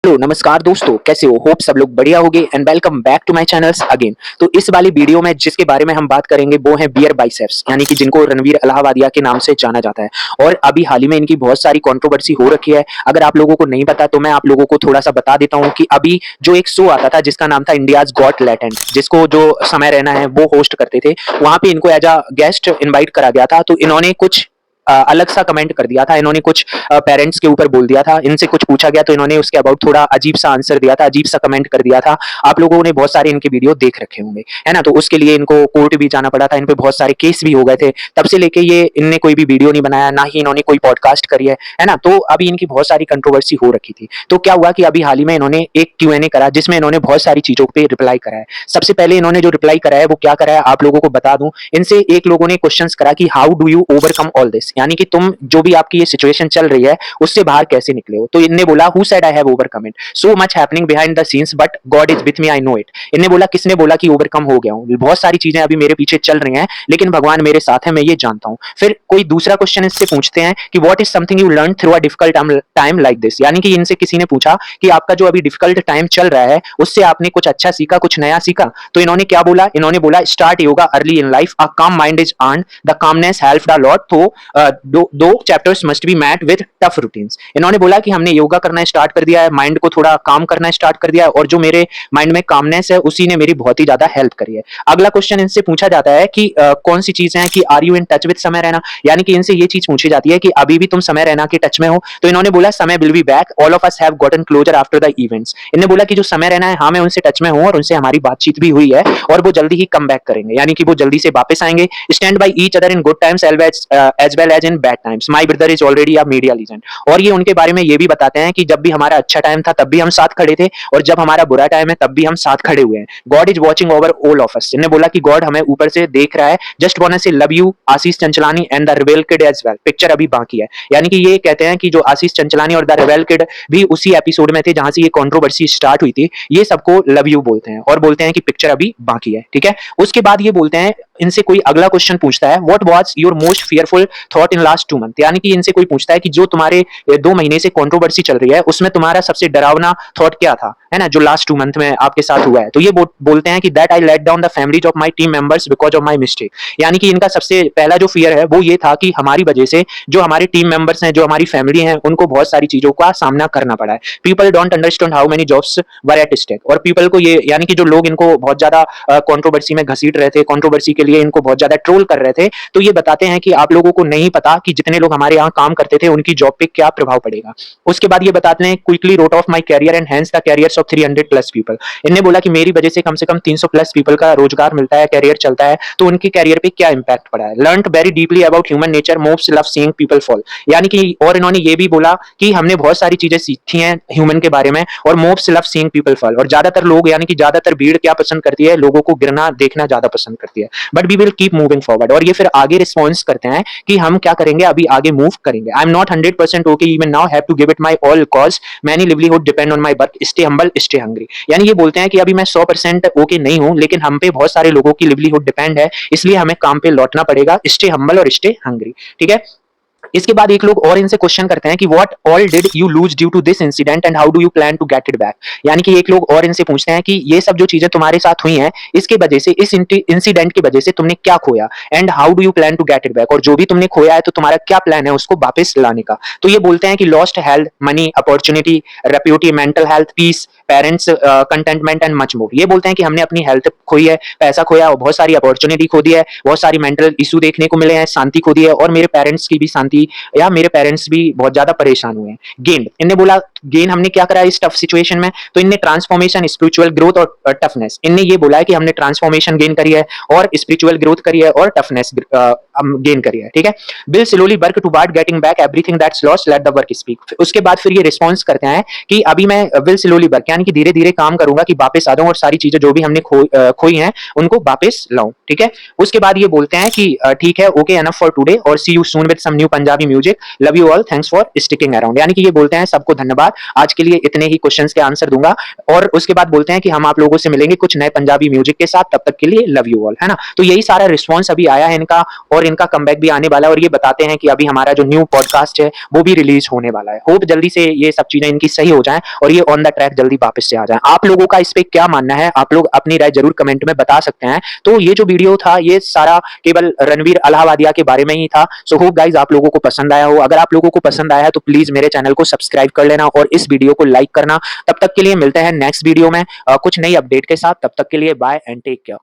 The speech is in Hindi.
हेलो नमस्कार दोस्तों, कैसे हो? होप सब लोग बढ़िया होगे and welcome back to my channels again. तो इस वाली वीडियो में जिसके बारे में हम बात करेंगे वो है बियर बाइसेप्स, यानी कि जिनको रणवीर अलाहाबादिया के नाम से जाना जाता है। और अभी हाल ही में इनकी बहुत सारी कंट्रोवर्सी हो रखी है। अगर आप लोगों को नहीं पता तो मैं आप लोगों को थोड़ा सा बता देता हूँ कि अभी जो एक शो आता था जिसका नाम था इंडियाज गॉट टैलेंट, जिसको जो समय रैना है वो होस्ट करते थे, वहां पे इनको एज अ गेस्ट इनवाइट करा गया था। तो इन्होंने कुछ अलग सा कमेंट कर दिया था। इन्होंने कुछ पेरेंट्स के ऊपर बोल दिया था, इनसे कुछ पूछा गया तो इन्होंने उसके अबाउट थोड़ा अजीब सा आंसर दिया था, अजीब सा कमेंट कर दिया था। आप लोगों ने बहुत सारे इनके वीडियो देख रखे होंगे, है ना? तो उसके लिए इनको कोर्ट भी जाना पड़ा था, इन पे बहुत सारे केस भी हो गए थे। तब से लेके ये इनने कोई भी वीडियो नहीं बनाया, ना ही इन्होंने कोई पॉडकास्ट करी है ना? तो अभी इनकी बहुत सारी कंट्रोवर्सी हो रखी थी। तो क्या हुआ कि अभी हाल ही में इन्होंने एक Q&A करा जिसमें इन्होंने बहुत सारी चीजों पे रिप्लाई करा है। सबसे पहले इन्होंने जो रिप्लाई करा है वो क्या करा है आप लोगों को बता दूं। इनसे एक लोगों ने क्वेश्चंस करा कि how do you overcome all this, यानी कि तुम जो भी आपकी ये सिचुएशन चल रही है उससे बाहर कैसे निकले हो। तो इनने बोला who said I have overcome it, so much happening behind the scenes but God is with me, I know it. इनने बोला किसने बोला कि ओवरकम हो गया हूं, बहुत सारी चीजें अभी मेरे पीछे चल रही हैं लेकिन भगवान मेरे साथ है, मैं ये जानता हूं। फिर कोई दूसरा क्वेश्चन इससे पूछते हैं कि what is something you learn through a difficult time like this, यानी कि इनसे किसी ने पूछा कि आपका जो अभी डिफिकल्ट टाइम चल रहा है उससे आपने कुछ अच्छा सीखा, कुछ नया सीखा। तो इन्होंने क्या बोला, इन्होंने बोला start yoga early in life, a calm mind is earn, the calmness helped a lot, तो दो chapters must be met with tough routines. इन्होंने बोला कि हमने योगा करना स्टार्ट कर दिया है, माइंड को थोड़ा काम करना स्टार्ट कर दिया है, और जो मेरे माइंड में कामनेस है उसी ने मेरी बहुत ही ज्यादा हेल्प करी है। अगला क्वेश्चन इनसे पूछा जाता है कि कौन सी चीजें हैं कि are you in touch with समय रहना, यानी कि इनसे ये चीज पूछी जाती है कि अभी भी तुम समय रहना के टच में हो। तो इन्होंने बोला समय will be back, all of us have gotten closer after the events. इन्होंने बोला कि जो समय रहना है, हाँ मैं उनसे टच में हूँ और उनसे हमारी बातचीत भी हुई है और वो जल्दी ही कम बैक करेंगे, यानी कि वो जल्दी से वापस आएंगे। Stand by each other in good times as well as in bad times, my brother is already a media legend. और ये उनके बारे में ये भी बताते हैं कि जब भी हमारा अच्छा टाइम था तब भी हम साथ खड़े थे, और जब हमारा बुरा टाइम है तब भी हम साथ खड़े हुए हैं। God is watching over all of अस। इन्होंने बोला कि गॉड हमें ऊपर से देख रहा है। Just want to say love you Ashish Chanchlani and the rebel kid as well, picture अभी बाकी है। यानी कि ये कहते हैं कि जो आशीष चंचलानी और द रिबेल किड भी उसी एपिसोड में थे जहां से ये कंट्रोवर्सी स्टार्ट हुई थी। ये सबको लव यू बोलते हैं और बोलते हैं कि पिक्चर अभी बाकी है, ठीक है। उसके बाद ये बोलते हैं, इनसे कोई अगला क्वेश्चन पूछता है what was your most fearful thought in last 2 month, यानी कि इनसे कोई पूछता है कि जो तुम्हारे 2 महीने से कंट्रोवर्सी चल रही है उसमें तुम्हारा सबसे डरावना थॉट क्या था, है ना, जो लास्ट 2 मंथ में आपके साथ हुआ है। तो ये बोलते हैं कि that I let down the families of my team members because of my mistake, यानी कि इनका सबसे पहला जो फियर है वो ये था कि हमारी वजह से जो हमारे टीम मेंबर्स हैं, जो हमारी फैमिली है, उनको बहुत सारी चीजों का सामना करना पड़ा है। People don't understand how many jobs were at stake, और पीपल को ये, यानी कि जो लोग इनको बहुत ज्यादा कंट्रोवर्सी में घसीट रहे थे, कंट्रोवर्सी के लिए इनको बहुत ज्यादा ट्रोल कर रहे थे, तो ये बताते हैं कि आप लोगों को नहीं पता कि जितने लोग हमारे यहाँ काम करते थे उनकी जॉब पे क्या प्रभाव पड़ेगा। उसके बाद ये बताते हैं quickly wrote off my career and hence the careers of 300 plus people. इन्होंने बोला कि मेरी वजह से कम 300 प्लस पीपल का रोजगार मिलता है, कैरियर चलता है, तो उनके कैरियर पे क्या इंपैक्ट पड़ा है। Learned very deeply about human nature, mobs love seeing people fall, यानी कि, और इन्होंने ये भी बोला कि हमने बहुत सारी चीजें सीखी हैं ह्यूमन के बारे में, और mobs love seeing people fall, और ज्यादातर लोग, यानी कि ज्यादातर भीड़ क्या पसंद करती है, लोगों को गिरना देखना ज्यादा पसंद करती है। But we will keep moving forward, और ये फिर आगे रिस्पॉन्स करते हैं कि हम क्या करेंगे, अभी आगे मूव करेंगे। I am not 100% okay even now, have to give it my all cause many livelihood depend on my work, stay humble stay hungry, यानी ये बोलते हैं कि अभी मैं 100% ओके नहीं हूं लेकिन हम पे बहुत सारे लोगों की लिवलीहुड डिपेंड है, इसलिए हमें काम पे लौटना पड़ेगा, स्टे हम्बल और स्टे हंग्री, ठीक है। इसके बाद एक लोग और इनसे क्वेश्चन करते हैं कि what all did you lose due to this incident and how do you plan to get it back, यानी कि एक लोग और इनसे पूछते हैं कि ये सब जो चीजें तुम्हारे साथ हुई हैं इसके वजह से, इस इंसिडेंट की वजह से तुमने क्या खोया, and how do you plan to get it back, और जो भी तुमने खोया है तो तुम्हारा क्या प्लान है उसको वापस लाने का। तो ये बोलते हैं कि lost health, money, opportunity, repute, mental health, peace, parents, contentment and much more. ये बोलते हैं कि हमने अपनी हेल्थ खोई है, पैसा खोया और बहुत सारी अपॉर्चुनिटी खो दी है, बहुत सारी मेंटल इशू देखने को मिले हैं, शांति खो दी है, और मेरे पेरेंट्स की भी शांति, या मेरे पेरेंट्स भी बहुत ज्यादा परेशान हुए हैं। गेन, इनने बोला गेन हमने क्या करा इस टफ सिचुएशन में, तो इनने ट्रांसफॉर्मेशन, स्पिरिचुअल ग्रोथ और टफनेस, इनने ये बोला है कि हमने ट्रांसफॉर्मेशन गेन करी है और स्पिरिचुअल ग्रोथ करी है और टफनेस गेन करी है, ठीक है। Will slowly work toward getting back everything that's lost, let the work speak. उसके बाद फिर ये रिस्पॉन्स करते हैं कि अभी मैं विल स्लोली वर्क, यानी कि धीरे धीरे काम करूंगा कि वापस आ जाऊं और सारी चीजें जो भी हमने खोई हैं उनको वापस लाऊं, ठीक है। उसके बाद ये बोलते हैं कि ठीक है, ओके एनफ फॉर टुडे और see you soon with some new Punjabi Punjabi music, love you all, thanks for sticking around. यानी कि ये बोलते हैं सबको धन्यवाद, आज के लिए इतने ही क्वेश्चंस के आंसर दूंगा और उसके बाद बोलते हैं कि हम आप लोगों से मिलेंगे कुछ नए पंजाबी म्यूजिक के साथ, तब तक के लिए लव यू ऑल, है ना। तो यही सारा रिस्पॉन्स अभी आया है इनका और इनका कमबैक भी आने वाला है और ये बताते हैं कि अभी हमारा जो न्यू पॉडकास्ट है वो भी रिलीज होने वाला है। होप जल्दी से ये सब चीजें इनकी सही हो जाएं और ये ऑन द ट्रैक जल्दी वापस से आ जाएं। आप लोगों का इस पे क्या मानना है, आप लोग अपनी राय जरूर कमेंट में बता सकते हैं। तो ये जो वीडियो था ये सारा केवल रणवीर अलाहाबादिया के बारे में ही था। सो होप गाइज आप लोगों को पसंद आया हो। अगर आप लोगों को पसंद आया है तो प्लीज मेरे चैनल को सब्सक्राइब कर लेना और इस वीडियो को लाइक करना। तब तक के लिए मिलते हैं नेक्स्ट वीडियो में कुछ नई अपडेट के साथ। तब तक के लिए बाय एंड टेक केयर।